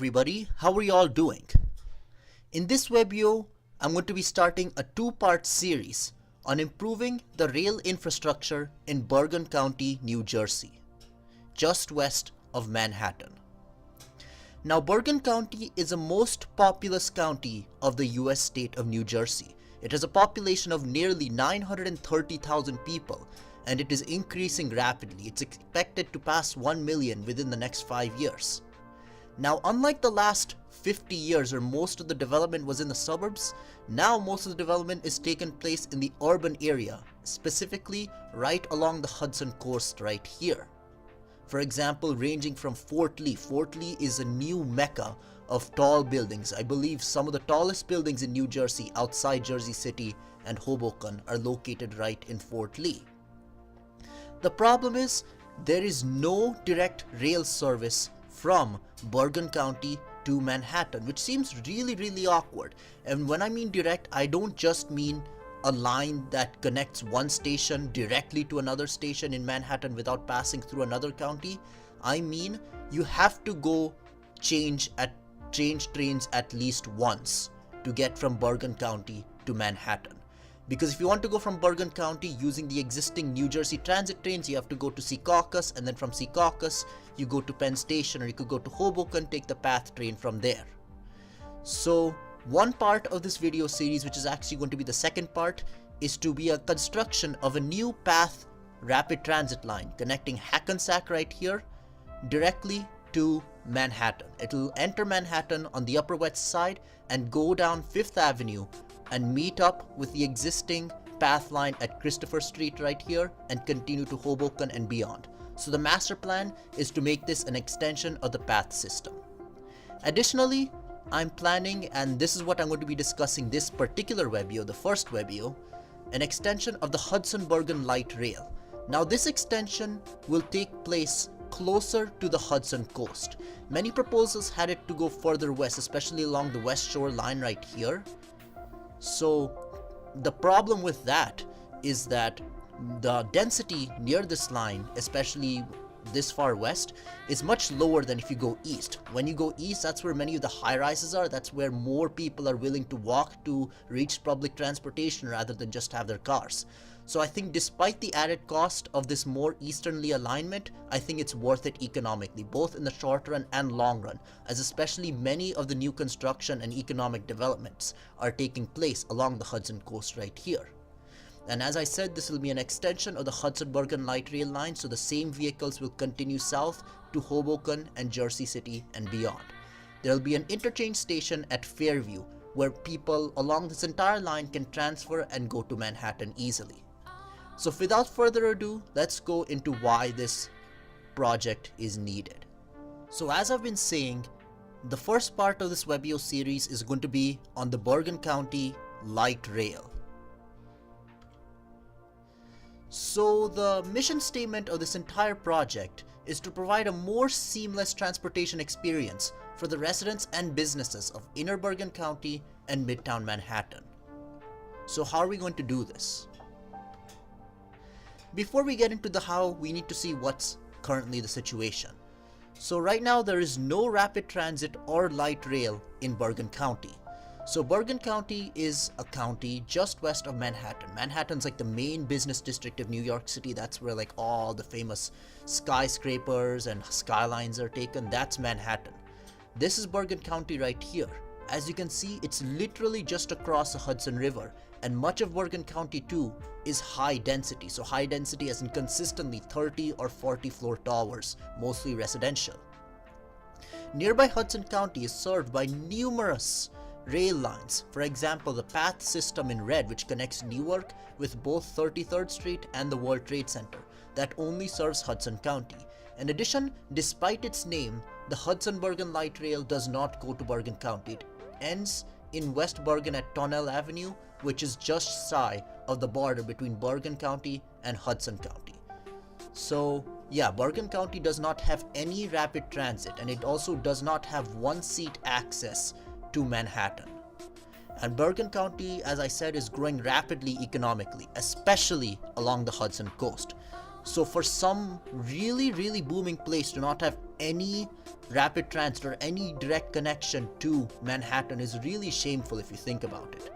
everybody, how are you all doing? In this WEBEO, I'm going to be starting a two-part series on improving the rail infrastructure in Bergen County, New Jersey, just west of Manhattan. Now, Bergen County is the most populous county of the US state of New Jersey. It has a population of nearly 930,000 people, and it is increasing rapidly. It's expected to pass 1 million within the next 5 years. Now, unlike the last 50 years where most of the development was in the suburbs, now most of the development is taking place in the urban area, specifically right along the Hudson coast right here. For example, ranging from Fort Lee. Fort Lee is a new mecca of tall buildings. I believe some of the tallest buildings in New Jersey outside Jersey City and Hoboken are located right in Fort Lee. The problem is there is no direct rail service from Bergen County to Manhattan, which seems really awkward. And when I mean direct, I don't just mean a line that connects one station directly to another station in Manhattan without passing through another county. I mean you have to go change trains at least once to get from Bergen County to Manhattan. Because if you want to go from Bergen County using the existing New Jersey transit trains, you have to go to Secaucus, and then from Secaucus you go to Penn Station, or you could go to Hoboken, take the PATH train from there. So one part of this video series, which is actually going to be the second part, is to be a construction of a new PATH rapid transit line connecting Hackensack right here directly to Manhattan. It will enter Manhattan on the Upper West Side and go down 5th Avenue and meet up with the existing PATH line at Christopher Street right here and continue to Hoboken and beyond. So the master plan is to make this an extension of the PATH system. Additionally, I'm planning, and this is what I'm going to be discussing this particular WEBEO, the first WEBEO, an extension of the Hudson-Bergen Light Rail. Now this extension will take place closer to the Hudson coast. Many proposals had it to go further west, especially along the West Shore line right here. So the problem with that is that the density near this line, especially this far west, is much lower than if you go east. When you go east, that's where many of the high rises are. That's where more people are willing to walk to reach public transportation rather than just have their cars. So I think despite the added cost of this more easternly alignment, I think it's worth it economically, both in the short run and long run, as especially many of the new construction and economic developments are taking place along the Hudson coast right here. And as I said, this will be an extension of the Hudson-Bergen Light Rail line, so the same vehicles will continue south to Hoboken and Jersey City and beyond. There will be an interchange station at Fairview where people along this entire line can transfer and go to Manhattan easily. So without further ado, let's go into why this project is needed. So as I've been saying, the first part of this WEBEO series is going to be on the Bergen County Light Rail. So the mission statement of this entire project is to provide a more seamless transportation experience for the residents and businesses of Inner Bergen County and Midtown Manhattan. So how are we going to do this? Before we get into the how, we need to see what's currently the situation. So right now there is no rapid transit or light rail in Bergen County. So Bergen County is a county just west of Manhattan. Manhattan's like the main business district of New York City. That's where like all the famous skyscrapers and skylines are taken. That's Manhattan. This is Bergen County right here. As you can see, it's literally just across the Hudson River, and much of Bergen County too is high density. So high density as in consistently 30 or 40 floor towers, mostly residential. Nearby Hudson County is served by numerous rail lines. For example, the PATH system in red, which connects Newark with both 33rd Street and the World Trade Center, that only serves Hudson County. In addition, despite its name, the Hudson-Bergen Light Rail does not go to Bergen County. It ends in West Bergen at Tonnelle Avenue, which is just shy of the border between Bergen County and Hudson County. So yeah, Bergen County does not have any rapid transit, and it also does not have one-seat access to Manhattan. And Bergen County, as I said, is growing rapidly economically, especially along the Hudson coast. So for some really booming place to not have any rapid transit or any direct connection to Manhattan is really shameful if you think about it.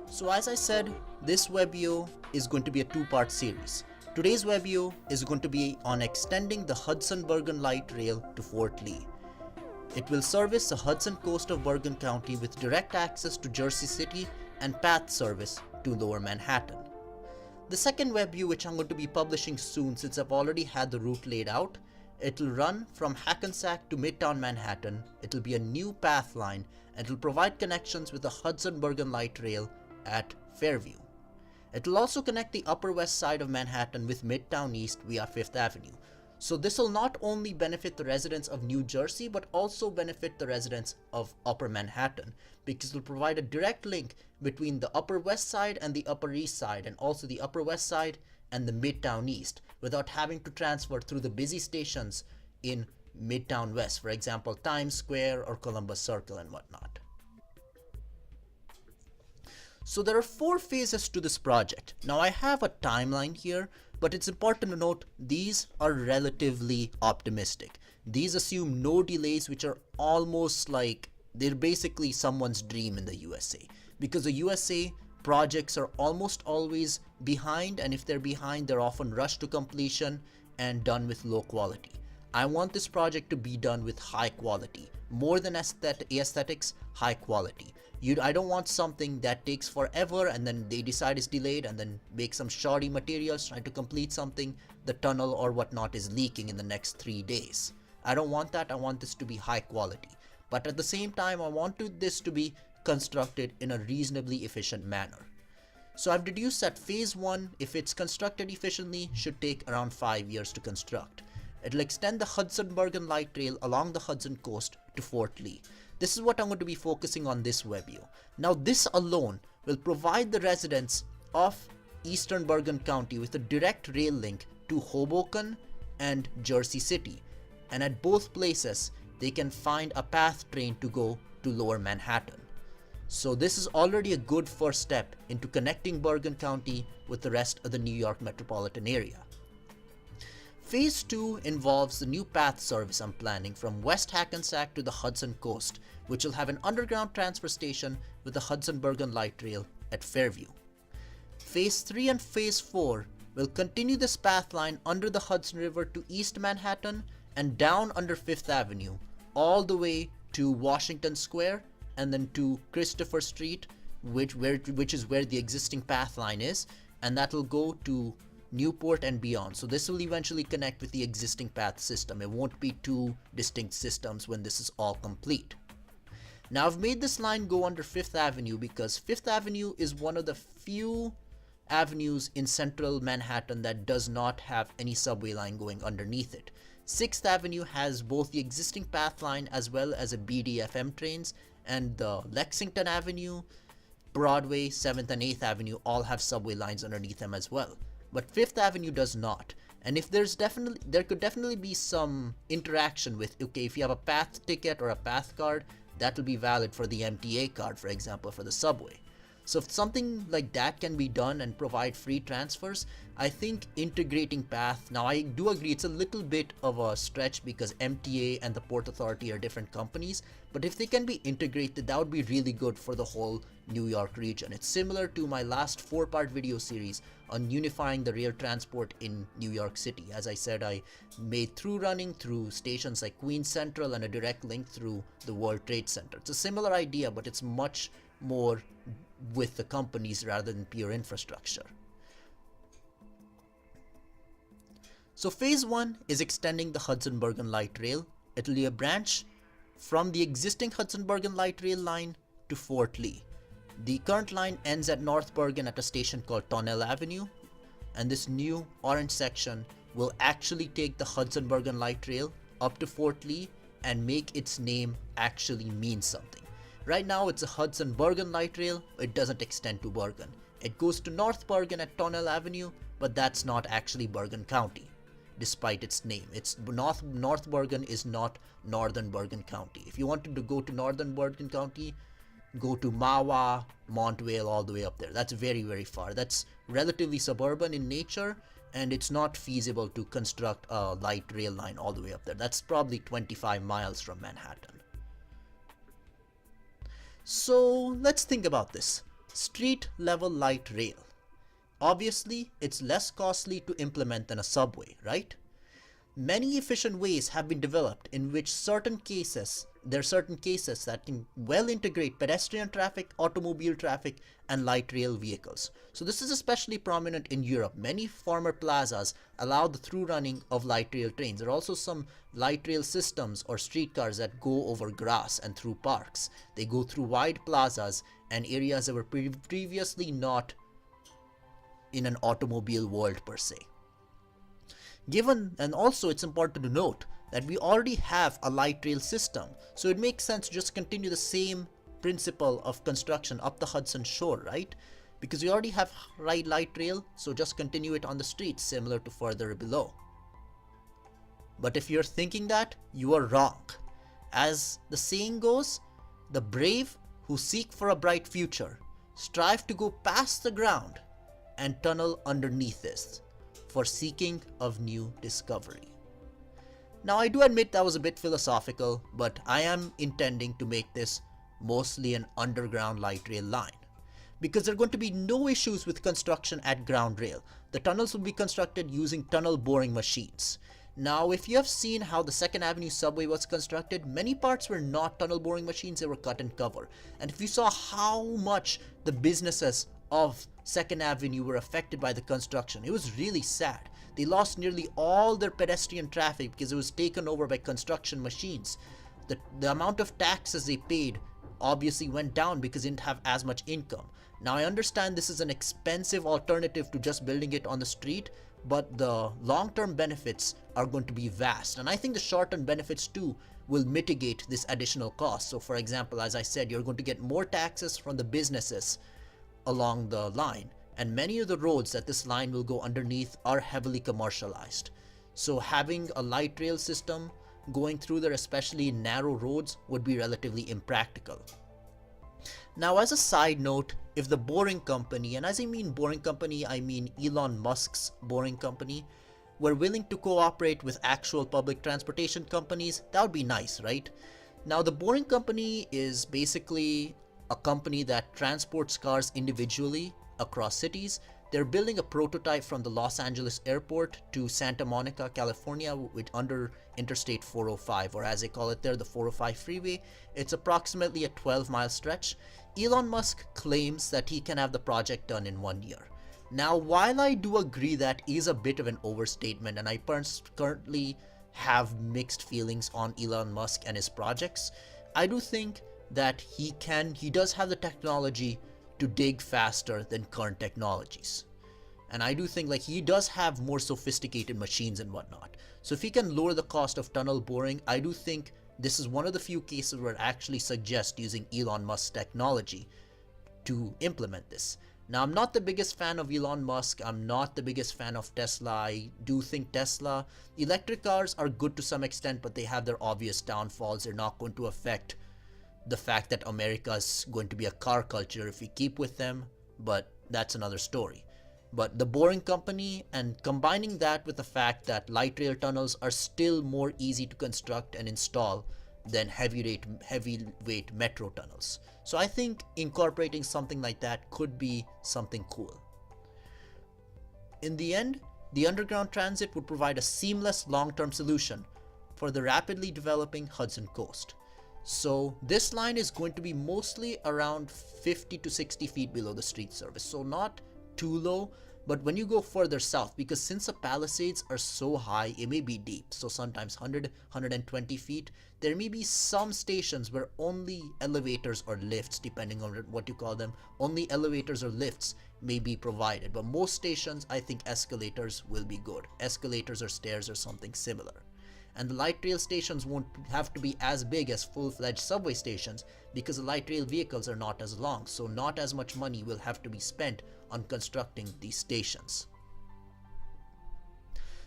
So as I said, this WEBEO is going to be a two-part series. Today's WEBEO is going to be on extending the Hudson-Bergen Light Rail to Fort Lee. It will service the Hudson coast of Bergen County with direct access to Jersey City and path service to Lower Manhattan. The second WEBEO, which I'm going to be publishing soon since I've already had the route laid out, it'll run from Hackensack to Midtown Manhattan. It'll be a new path line and it'll provide connections with the Hudson-Bergen Light Rail at Fairview. It will also connect the Upper West Side of Manhattan with Midtown East via 5th Avenue. So this will not only benefit the residents of New Jersey but also benefit the residents of Upper Manhattan, because it will provide a direct link between the Upper West Side and the Upper East Side, and also the Upper West Side and the Midtown East, without having to transfer through the busy stations in Midtown West, for example Times Square or Columbus Circle and whatnot. So there are 4 phases to this project. Now I have a timeline here, but it's important to note these are relatively optimistic. These assume no delays, which are almost like they're basically someone's dream in the USA. Because the USA projects are almost always behind, and if they're behind, they're often rushed to completion and done with low quality. I want this project to be done with high quality. More than aesthetics, high quality. I don't want something that takes forever and then they decide it's delayed and then make some shoddy materials trying to complete something. The tunnel or whatnot is leaking in the next 3 days. I don't want that. I want this to be high quality. But at the same time, I want this to be constructed in a reasonably efficient manner. So I've deduced that phase 1, if it's constructed efficiently, should take around 5 years to construct. It'll extend the Hudson-Bergen Light Rail along the Hudson coast to Fort Lee. This is what I'm going to be focusing on this WEBEO. Now this alone will provide the residents of Eastern Bergen County with a direct rail link to Hoboken and Jersey City. And at both places, they can find a path train to go to Lower Manhattan. So this is already a good first step into connecting Bergen County with the rest of the New York Metropolitan Area. Phase 2 involves the new path service I'm planning from West Hackensack to the Hudson coast, which will have an underground transfer station with the Hudson-Bergen Light Rail at Fairview. Phase 3 and Phase 4 will continue this path line under the Hudson River to East Manhattan and down under 5th Avenue, all the way to Washington Square and then to Christopher Street, which is where the existing path line is, and that will go to Newport and beyond. So this will eventually connect with the existing path system. It won't be 2 distinct systems when this is all complete. Now I've made this line go under 5th Avenue because 5th Avenue is one of the few avenues in central Manhattan that does not have any subway line going underneath it. 6th Avenue has both the existing path line as well as a BDFM trains, and the Lexington Avenue, Broadway, 7th and 8th Avenue all have subway lines underneath them as well. But 5th Avenue does not. And if there could definitely be some interaction with, okay, if you have a path ticket or a path card, that will be valid for the MTA card, for example, for the subway. So if something like that can be done and provide free transfers, I think integrating path, now I do agree it's a little bit of a stretch because MTA and the Port Authority are different companies, but if they can be integrated, that would be really good for the whole New York region. It's similar to my last 4-part video series on unifying the rail transport in New York City. As I said, I made through running through stations like Queens Central and a direct link through the World Trade Center. It's a similar idea, but it's much more with the companies rather than pure infrastructure. So phase 1 is extending the Hudson-Bergen Light Rail. It will be a branch from the existing Hudson-Bergen Light Rail line to Fort Lee. The current line ends at North Bergen at a station called Tonnelle Avenue, and this new orange section will actually take the Hudson-Bergen Light Rail up to Fort Lee and make its name actually mean something. Right now it's a Hudson-Bergen Light Rail, it doesn't extend to Bergen. It goes to North Bergen at Tonnelle Avenue, but that's not actually Bergen County, despite its name. It's North Bergen is not Northern Bergen County. If you wanted to go to Northern Bergen County, go to Mahwah, Montvale, all the way up there. That's very, very far. That's relatively suburban in nature, and it's not feasible to construct a light rail line all the way up there. That's probably 25 miles from Manhattan. So let's think about this. Street level light rail. Obviously, it's less costly to implement than a subway, right? Many efficient ways have been developed in which there are certain cases that can well integrate pedestrian traffic, automobile traffic, and light rail vehicles. So this is especially prominent in Europe. Many former plazas allow the through running of light rail trains. There are also some light rail systems or streetcars that go over grass and through parks. They go through wide plazas and areas that were previously not in an automobile world per se. And also it's important to note that we already have a light rail system, so it makes sense to just continue the same principle of construction up the Hudson shore, right? Because we already have light rail, so just continue it on the streets similar to further below. But if you're thinking that, you are wrong. As the saying goes, the brave who seek for a bright future strive to go past the ground and tunnel underneath this for seeking of new discovery. Now I do admit that was a bit philosophical, but I am intending to make this mostly an underground light rail line, because there are going to be no issues with construction at ground rail. The tunnels will be constructed using tunnel boring machines. Now if you have seen how the 2nd Avenue subway was constructed, many parts were not tunnel boring machines, they were cut and cover. And if you saw how much the businesses of 2nd Avenue were affected by the construction, it was really sad. They lost nearly all their pedestrian traffic because it was taken over by construction machines. The amount of taxes they paid obviously went down because they didn't have as much income. Now I understand this is an expensive alternative to just building it on the street, but the long-term benefits are going to be vast, and I think the short-term benefits too will mitigate this additional cost. So for example, as I said, you're going to get more taxes from the businesses along the line, and many of the roads that this line will go underneath are heavily commercialized. So having a light rail system going through there, especially in narrow roads, would be relatively impractical. Now as a side note, if the Boring Company, and as I mean Boring Company, I mean Elon Musk's Boring Company, were willing to cooperate with actual public transportation companies, that would be nice, right? Now the Boring Company is basically a company that transports cars individually across cities. They're building a prototype from the Los Angeles airport to Santa Monica, California, under Interstate 405, or as they call it there, the 405 freeway. It's approximately a 12-mile stretch. Elon Musk claims that he can have the project done in 1 year. Now, while I do agree that is a bit of an overstatement, and I currently have mixed feelings on Elon Musk and his projects, I do think that he does have the technology to dig faster than current technologies. And I do think he does have more sophisticated machines and whatnot. So if he can lower the cost of tunnel boring, I do think this is one of the few cases where I actually suggest using Elon Musk's technology to implement this. Now, I'm not the biggest fan of Elon Musk. I'm not the biggest fan of Tesla. I do think electric cars are good to some extent, but they have their obvious downfalls. They're not going to affect the fact that America is going to be a car culture if we keep with them, but that's another story. But the Boring Company, and combining that with the fact that light rail tunnels are still more easy to construct and install than heavyweight metro tunnels. So I think incorporating something like that could be something cool. In the end, the underground transit would provide a seamless long-term solution for the rapidly developing Hudson coast. So this line is going to be mostly around 50 to 60 feet below the street surface. So not too low, but when you go further south, because since the Palisades are so high, it may be deep. So sometimes 100, 120 feet. There may be some stations where only elevators or lifts, depending on what you call them, only elevators or lifts may be provided. But most stations, I think escalators will be good. Escalators or stairs or something similar. And the light rail stations won't have to be as big as full-fledged subway stations because the light rail vehicles are not as long, so not as much money will have to be spent on constructing these stations.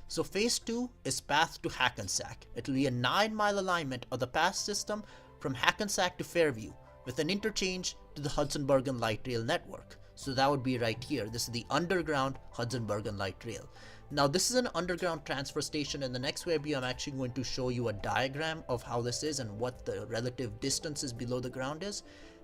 So phase 2 is path to Hackensack. It will be a 9-mile alignment of the path system from Hackensack to Fairview with an interchange to the Hudson-Bergen Light Rail network. So that would be right here. This is the underground Hudson-Bergen Light Rail. Now this is an underground transfer station. In the next WEBEO, I'm actually going to show you a diagram of how this is and what the relative distances below the ground is.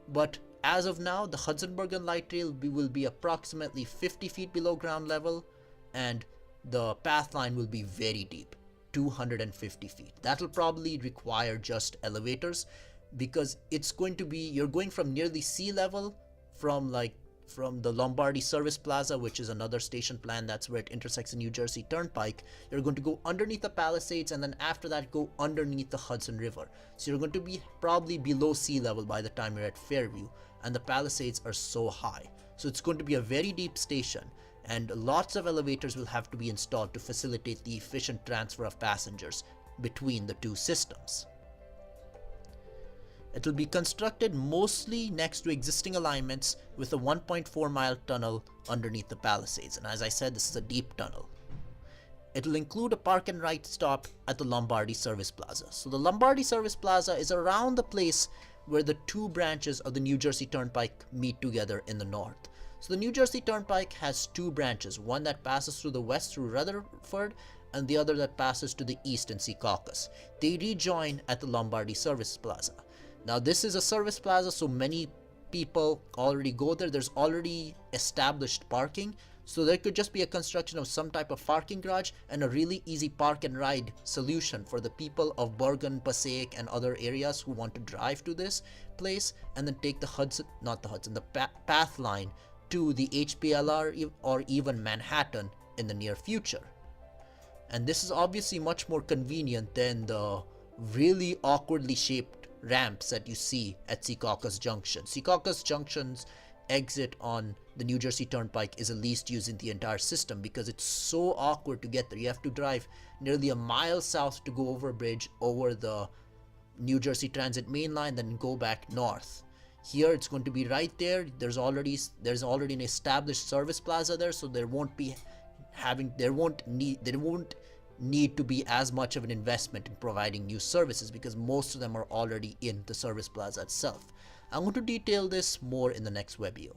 But as of now, the Hudson-Bergen Light Rail will be approximately 50 feet below ground level, and the path line will be very deep, 250 feet. That'll probably require just elevators, because it's going to be, you're going from nearly sea level from the Lombardy Service Plaza, which is another station plan, that's where it intersects the New Jersey Turnpike. You're going to go underneath the Palisades, and then after that go underneath the Hudson River. So you're going to be probably below sea level by the time you're at Fairview, and the Palisades are so high. So it's going to be a very deep station, and lots of elevators will have to be installed to facilitate the efficient transfer of passengers between the two systems. It will be constructed mostly next to existing alignments with a 1.4 mile tunnel underneath the Palisades, and as I said, this is a deep tunnel. It will include a park and ride stop at the Lombardy Service Plaza. So the Lombardy Service Plaza is around the place where the two branches of the New Jersey Turnpike meet together in the north. So the New Jersey Turnpike has two branches, one that passes through the west through Rutherford, and the other that passes to the east in Secaucus. They rejoin at the Lombardy Service Plaza. Now this is a service plaza, so many people already go there. There's already established parking, so there could just be a construction of some type of parking garage and a really easy park and ride solution for the people of Bergen, Passaic, and other areas who want to drive to this place and then take the path line to the HPLR or even Manhattan in the near future. And this is obviously much more convenient than the really awkwardly shaped ramps that you see at Secaucus Junction. Secaucus Junction's exit on the New Jersey Turnpike is the least used in the entire system because it's so awkward to get there. You have to drive nearly a mile south to go over a bridge over the New Jersey Transit main line, then go back north. Here it's going to be right there. There's already an established service plaza there, so there won't need to be as much of an investment in providing new services because most of them are already in the service plaza itself. I'm going to detail this more in the next WEBEO.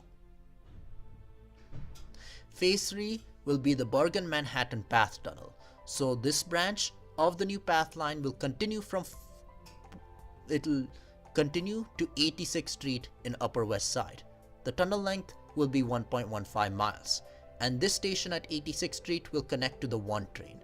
Phase 3 will be the Bergen Manhattan Path Tunnel. So this branch of the new path line will continue to 86th Street in Upper West Side. The tunnel length will be 1.15 miles. And this station at 86th Street will connect to the 1 train.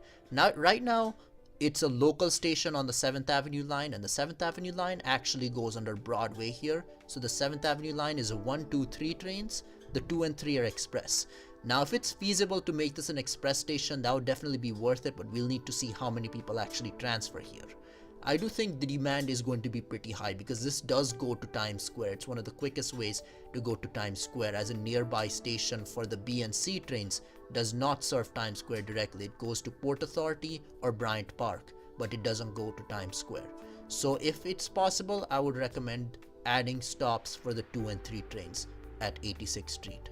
Right now, it's a local station on the 7th Avenue line, and the 7th Avenue line actually goes under Broadway here. So the 7th Avenue line is a 1, 2, 3 trains. The 2 and 3 are express. Now, if it's feasible to make this an express station, that would definitely be worth it, but we'll need to see how many people actually transfer here. I do think the demand is going to be pretty high because this does go to Times Square. It's one of the quickest ways to go to Times Square, as a nearby station for the B and C trains does not serve Times Square directly. It goes to Port Authority or Bryant Park, but it doesn't go to Times Square. So if it's possible, I would recommend adding stops for the 2 and 3 trains at 86th Street.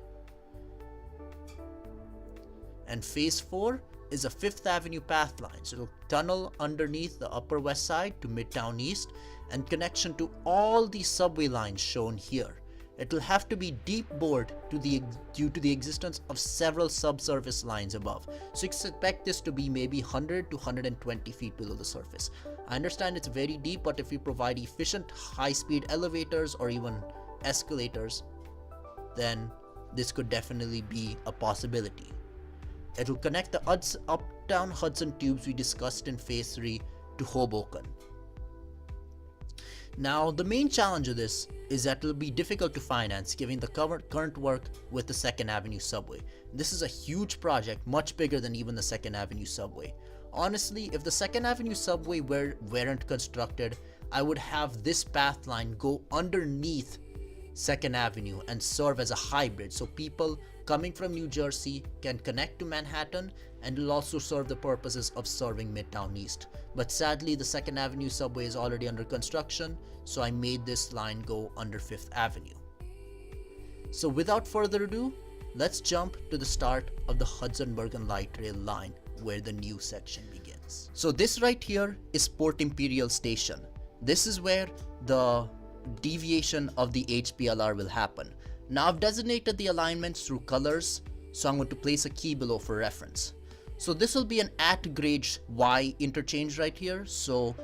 And Phase 4 is a 5th Avenue path line. So it'll tunnel underneath the Upper West Side to Midtown East and connection to all the subway lines shown here. It will have to be deep bored due to the existence of several subsurface lines above. So expect this to be maybe 100 to 120 feet below the surface. I understand it's very deep, but if we provide efficient high-speed elevators or even escalators, then this could definitely be a possibility. It will connect the uptown Hudson tubes we discussed in Phase 3 to Hoboken. Now, the main challenge of this is that it will be difficult to finance given the current work with the 2nd Avenue subway. This is a huge project, much bigger than even the 2nd Avenue subway. Honestly, if the 2nd Avenue subway weren't constructed, I would have this path line go underneath 2nd Avenue and serve as a hybrid, so people coming from New Jersey can connect to Manhattan, and will also serve the purposes of serving Midtown East. But sadly, the 2nd Avenue subway is already under construction, so I made this line go under 5th Avenue. So without further ado, let's jump to the start of the Hudson-Bergen Light Rail line, where the new section begins. So this right here is Port Imperial Station. This is where the deviation of the HPLR will happen. Now I've designated the alignments through colors, so I'm going to place a key below for reference. So this will be an at-grade Y interchange right here. So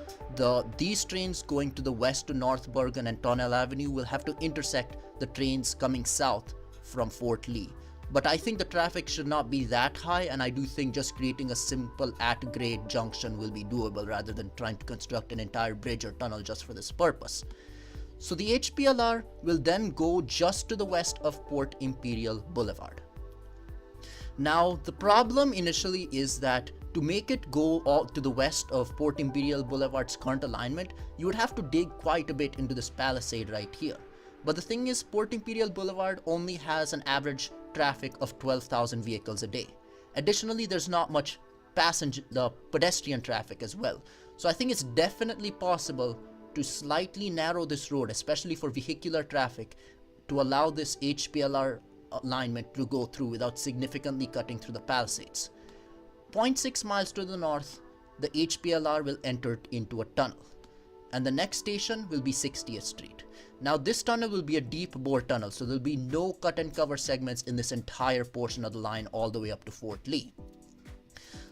these trains going to the west to North Bergen and Tonnelle Avenue will have to intersect the trains coming south from Fort Lee. But I think the traffic should not be that high, and I do think just creating a simple at-grade junction will be doable rather than trying to construct an entire bridge or tunnel just for this purpose. So the HPLR will then go just to the west of Port Imperial Boulevard. Now, the problem initially is that to make it go all to the west of Port Imperial Boulevard's current alignment, you would have to dig quite a bit into this palisade right here. But the thing is, Port Imperial Boulevard only has an average traffic of 12,000 vehicles a day. Additionally, there's not much pedestrian traffic as well. So I think it's definitely possible to slightly narrow this road, especially for vehicular traffic, to allow this HPLR alignment to go through without significantly cutting through the palisades. 0.6 miles to the north, the HPLR will enter into a tunnel, and the next station will be 60th Street. Now this tunnel will be a deep bore tunnel, so there'll be no cut and cover segments in this entire portion of the line all the way up to Fort Lee.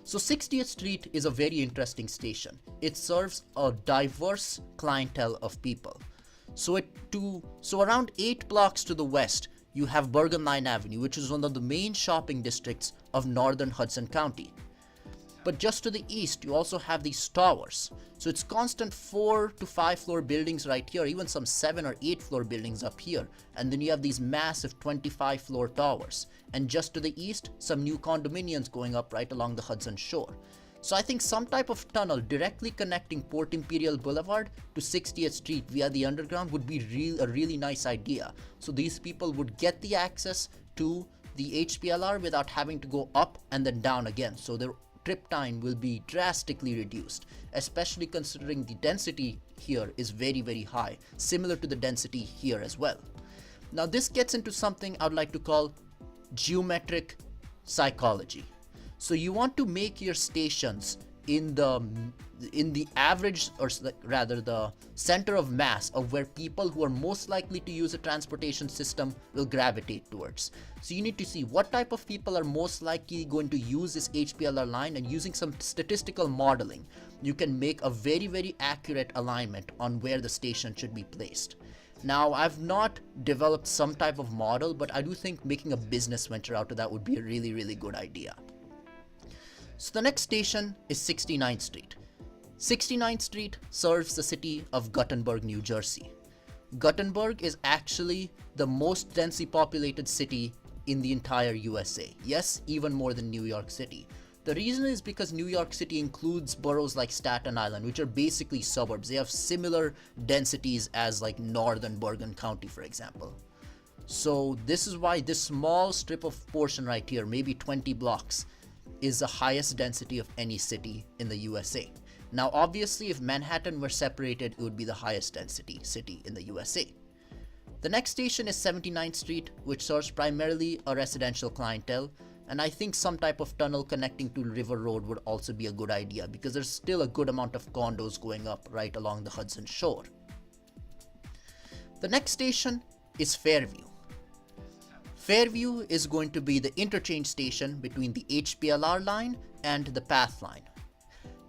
So 60th Street is a very interesting station. It serves a diverse clientele of people. So around 8 blocks to the west, you have Bergen Line Avenue, which is one of the main shopping districts of northern Hudson County. But just to the east, you also have these towers. So it's constant 4 to 5 floor buildings right here, even some 7 or 8 floor buildings up here. And then you have these massive 25 floor towers. And just to the east, some new condominiums going up right along the Hudson shore. So I think some type of tunnel directly connecting Port Imperial Boulevard to 60th Street via the underground would be a really nice idea. So these people would get the access to the HPLR without having to go up and then down again. So their trip time will be drastically reduced, especially considering the density here is very, very high, similar to the density here as well. Now this gets into something I would like to call geometric psychology. So you want to make your stations in the average, or rather the center of mass of where people who are most likely to use a transportation system will gravitate towards. So you need to see what type of people are most likely going to use this HPLR line, and using some statistical modeling, you can make a very, very accurate alignment on where the station should be placed. Now, I've not developed some type of model, but I do think making a business venture out of that would be a really, really good idea. So the next station is 69th Street. 69th Street serves the city of Guttenberg, New Jersey. Guttenberg is actually the most densely populated city in the entire USA. Yes, even more than New York City. The reason is because New York City includes boroughs like Staten Island, which are basically suburbs. They have similar densities as like northern Bergen County, for example. So this is why this small strip of portion right here, maybe 20 blocks, is the highest density of any city in the USA. Now obviously if Manhattan were separated, it would be the highest density city in the USA. The next station is 79th Street, which serves primarily a residential clientele, and I think some type of tunnel connecting to River Road would also be a good idea, because there's still a good amount of condos going up right along the Hudson shore. The next station is Fairview. Fairview is going to be the interchange station between the HPLR line and the path line.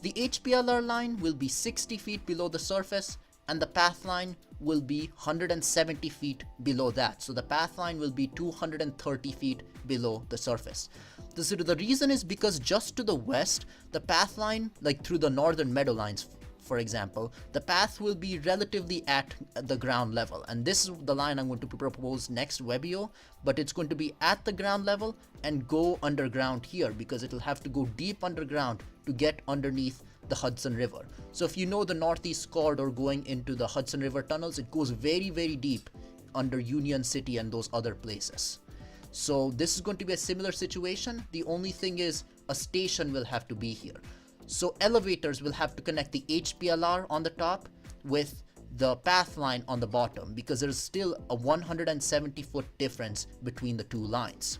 The HPLR line will be 60 feet below the surface, and the path line will be 170 feet below that. So the path line will be 230 feet below the surface. The reason is because just to the west, the path line, like through the northern meadow lines, for example, the path will be relatively at the ground level, and this is the line I'm going to propose next WEBEO, but it's going to be at the ground level and go underground here, because it'll have to go deep underground to get underneath the Hudson River. So if you know the northeast corridor going into the Hudson River tunnels, it goes very, very deep under Union City and those other places. So this is going to be a similar situation. The only thing is a station will have to be here. So elevators will have to connect the HPLR on the top with the path line on the bottom, because there's still a 170-foot difference between the two lines.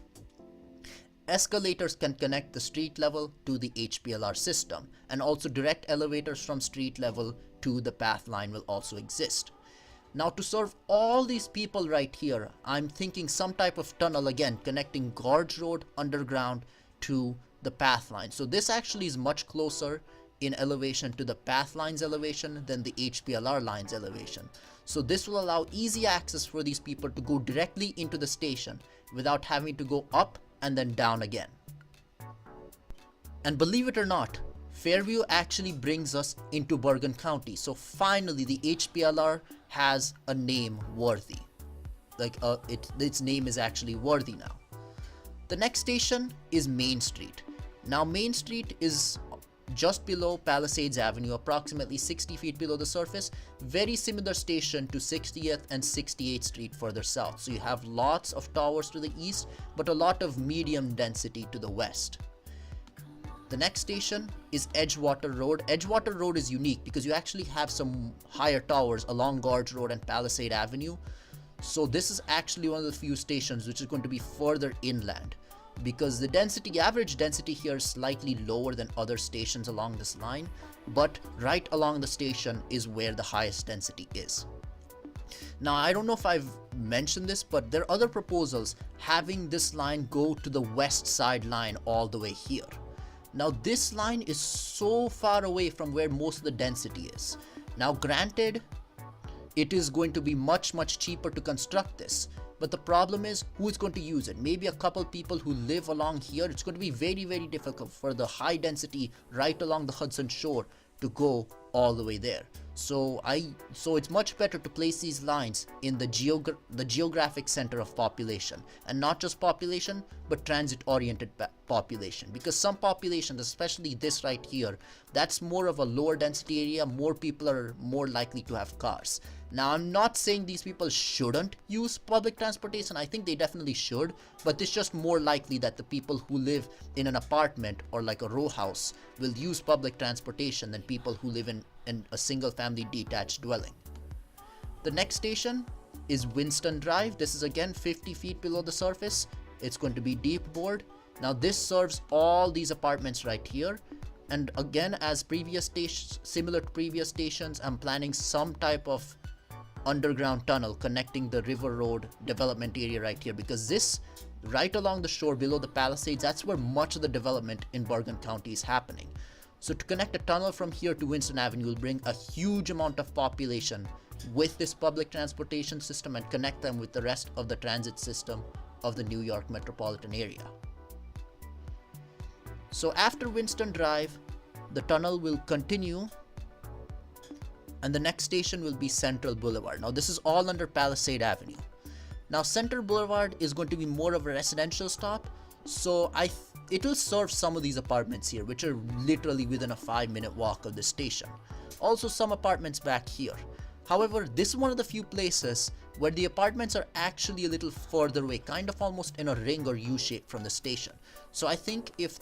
Escalators can connect the street level to the HPLR system, and also direct elevators from street level to the path line will also exist. Now to serve all these people right here, I'm thinking some type of tunnel again connecting Gorge Road underground to the path line. So this actually is much closer in elevation to the path line's elevation than the HPLR line's elevation. So this will allow easy access for these people to go directly into the station without having to go up and then down again. And believe it or not, Fairview actually brings us into Bergen County. So finally the HPLR has a name worthy. Like its name is actually worthy now. The next station is Main Street. Now Main Street is just below Palisades Avenue, approximately 60 feet below the surface. Very similar station to 60th and 68th Street further south. So you have lots of towers to the east, but a lot of medium density to the west. The next station is Edgewater Road. Edgewater Road is unique because you actually have some higher towers along Gorge Road and Palisade Avenue. So this is actually one of the few stations which is going to be further inland, because the average density here is slightly lower than other stations along this line, but right along the station is where the highest density is. Now I don't know if I've mentioned this, but there are other proposals having this line go to the west side line all the way here. Now this line is so far away from where most of the density is. Now granted, it is going to be much cheaper to construct this, but the problem is, who is going to use it? Maybe a couple people who live along here. It's going to be very difficult for the high density right along the Hudson shore to go all the way there. So it's much better to place these lines in the geographic center of population, and not just population, but transit oriented population, because some populations, especially this right here, that's more of a lower density area. More people are more likely to have cars. Now I'm not saying these people shouldn't use public transportation. I think they definitely should, but it's just more likely that the people who live in an apartment or like a row house will use public transportation than people who live in a single family detached dwelling. The next station is Winston Drive. This is again 50 feet below the surface. It's going to be deep bored. Now this serves all these apartments right here. And again, as previous stations, similar to previous stations, I'm planning some type of underground tunnel connecting the River Road development area right here, because this right along the shore below the Palisades, that's where much of the development in Bergen County is happening. So to connect a tunnel from here to Winston Avenue will bring a huge amount of population with this public transportation system and connect them with the rest of the transit system of the New York Metropolitan Area. So after Winston Drive, the tunnel will continue, and the next station will be Central Boulevard. Now this is all under Palisade Avenue. Now Central Boulevard is going to be more of a residential stop, so it will serve some of these apartments here, which are literally within a 5-minute walk of the station. Also some apartments back here. However, this is one of the few places where the apartments are actually a little further away, kind of almost in a ring or U-shape from the station. So I think if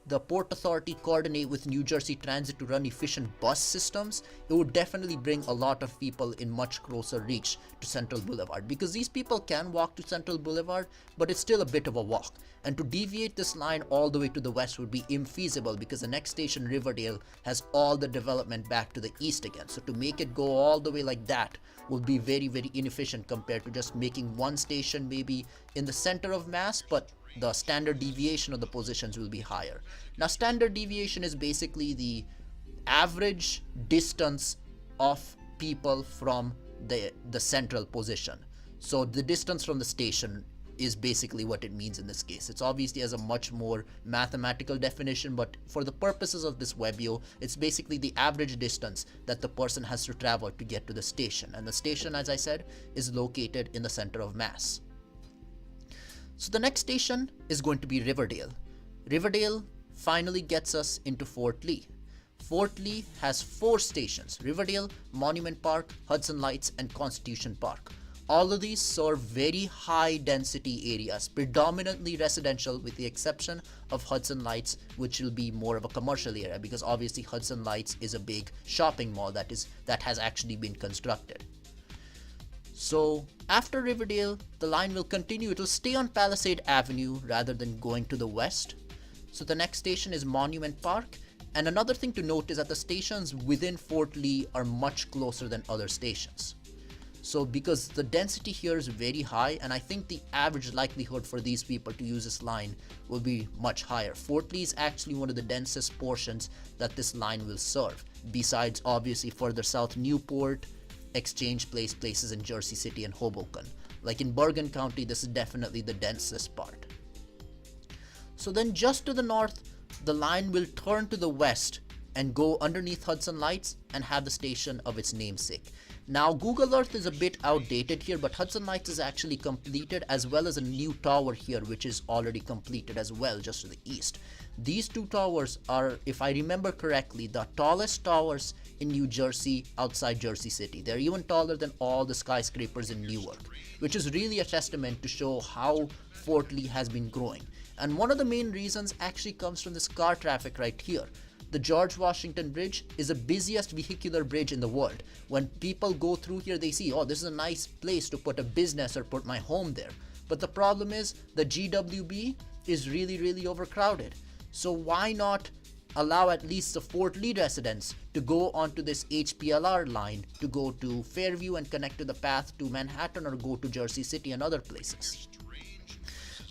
the Port Authority coordinate with New Jersey Transit to run efficient bus systems, it would definitely bring a lot of people in much closer reach to Central Boulevard, because these people can walk to Central Boulevard, but it's still a bit of a walk. And to deviate this line all the way to the west would be infeasible, because the next station, Riverdale, has all the development back to the east again. So to make it go all the way like that will be very inefficient compared to just making one station maybe in the center of mass, but the standard deviation of the positions will be higher. Now standard deviation is basically the average distance of people from the central position. So the distance from the station is basically what it means in this case. It's obviously has a much more mathematical definition, but for the purposes of this WEBEO, it's basically the average distance that the person has to travel to get to the station. And the station, as I said, is located in the center of mass. So the next station is going to be Riverdale. Riverdale finally gets us into Fort Lee. Fort Lee has 4 stations: Riverdale, Monument Park, Hudson Lights, and Constitution Park. All of these serve very high density areas, predominantly residential with the exception of Hudson Lights, which will be more of a commercial area, because obviously Hudson Lights is a big shopping mall that has actually been constructed. So after Riverdale, the line will continue. It will stay on Palisade Avenue rather than going to the west. So the next station is Monument Park. And another thing to note is that the stations within Fort Lee are much closer than other stations. So because the density here is very high, and I think the average likelihood for these people to use this line will be much higher. Fort Lee is actually one of the densest portions that this line will serve, besides obviously further south Newport, Exchange Place, places in Jersey City and Hoboken. Like in Bergen County, this is definitely the densest part. So then just to the north, the line will turn to the west and go underneath Hudson Lights and have the station of its namesake. Now Google Earth is a bit outdated here, but Hudson Lights is actually completed, as well as a new tower here which is already completed as well, just to the east. These two towers are, if I remember correctly, the tallest towers in New Jersey outside Jersey City. They're even taller than all the skyscrapers in Newark, which is really a testament to show how Fort Lee has been growing. And one of the main reasons actually comes from this car traffic right here. The George Washington Bridge is the busiest vehicular bridge in the world. When people go through here, they see, oh, this is a nice place to put a business or put my home there. But the problem is the GWB is really overcrowded. So why not allow at least the Fort Lee residents to go onto this HPLR line to go to Fairview and connect to the path to Manhattan, or go to Jersey City and other places.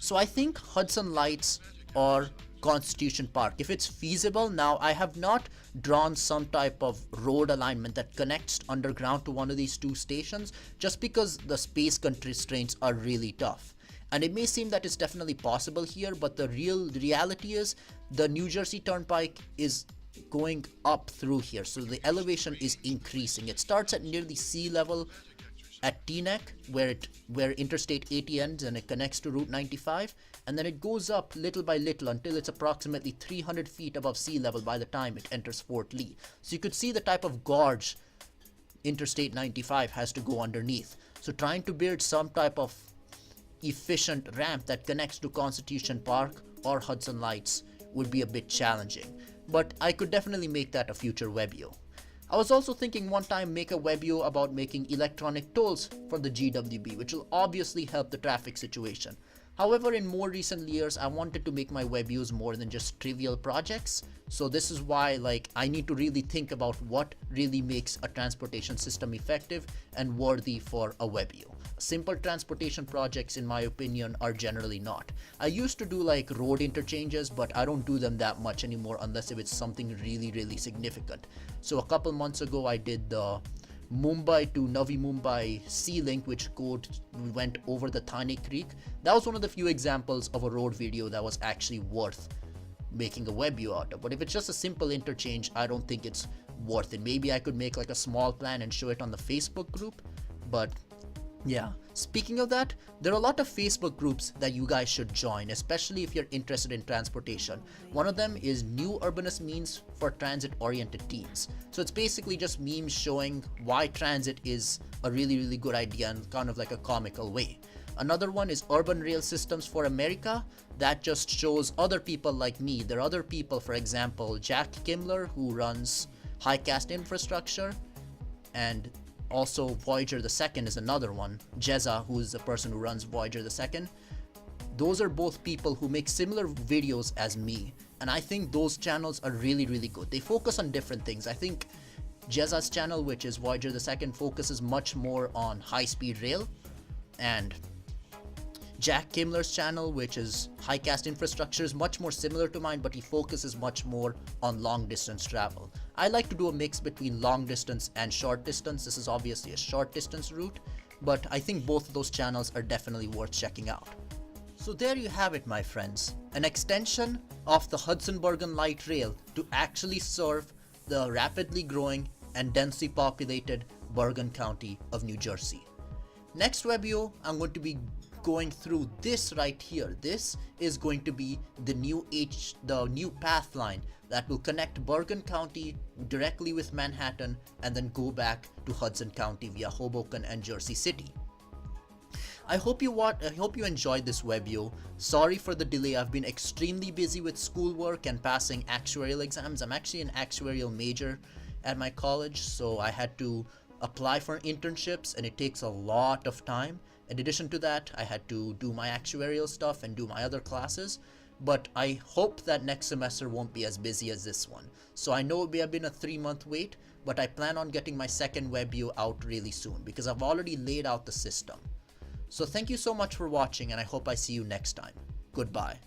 So I think Hudson Lights or Constitution Park, if it's feasible. Now I have not drawn some type of road alignment that connects underground to one of these two stations, just because the space constraints are really tough. And it may seem that it's definitely possible here, but the reality is the New Jersey Turnpike is going up through here, so the elevation is increasing. It starts at nearly sea level at Teaneck, where Interstate 80 ends and it connects to Route 95, and then it goes up little by little until it's approximately 300 feet above sea level by the time it enters Fort Lee. So you could see the type of gorge Interstate 95 has to go underneath. So trying to build some type of efficient ramp that connects to Constitution Park or Hudson Lights would be a bit challenging, but I could definitely make that a future WEBEO. I was also thinking one time make a WEBEO about making electronic tolls for the GWB, which will obviously help the traffic situation. However, in more recent years, I wanted to make my WEBEOs more than just trivial projects. So this is why I need to really think about what really makes a transportation system effective and worthy for a WEBEO. Simple transportation projects, in my opinion, are generally not. I used to do road interchanges, but I don't do them that much anymore unless if it's something really significant. So a couple months ago, I did the Mumbai to Navi Mumbai Sea Link, which went over the Thane Creek. That was one of the few examples of a road video that was actually worth making a WEBEO out of. But if it's just a simple interchange, I don't think it's worth it. Maybe I could make a small plan and show it on the Facebook group, but yeah. Speaking of that, there are a lot of Facebook groups that you guys should join, especially if you're interested in transportation. One of them is New Urbanist Memes for Transit-Oriented Teens. So it's basically just memes showing why transit is a really good idea in kind of a comical way. Another one is Urban Rail Systems for America. That just shows other people like me. There are other people, for example, Jack Kimler, who runs Highcast Infrastructure, and also Voyager the Second is another one. Jezza, who is the person who runs Voyager the Second. Those are both people who make similar videos as me, and I think those channels are really good. They focus on different things. I think Jezza's channel, which is Voyager the Second, focuses much more on high-speed rail, and Jack Kimler's channel, which is Highcast Infrastructure, is much more similar to mine, but he focuses much more on long distance travel. I like to do a mix between long distance and short distance. This is obviously a short distance route, but I think both of those channels are definitely worth checking out. So there you have it, my friends, an extension of the Hudson-Bergen Light Rail to actually serve the rapidly growing and densely populated Bergen County of New Jersey. Next WEBEO, I'm going to be going through this right here. This is going to be the new path line that will connect Bergen County directly with Manhattan and then go back to Hudson County via Hoboken and Jersey City. I hope you enjoyed this WEBEO. Sorry for the delay. I've been extremely busy with schoolwork and passing actuarial exams. I'm actually an actuarial major at my college, so I had to apply for internships, and it takes a lot of time. In addition to that, I had to do my actuarial stuff and do my other classes, but I hope that next semester won't be as busy as this one. So I know we have been a 3-month wait, but I plan on getting my second WEBEO out really soon because I've already laid out the system. So thank you so much for watching, and I hope I see you next time. Goodbye.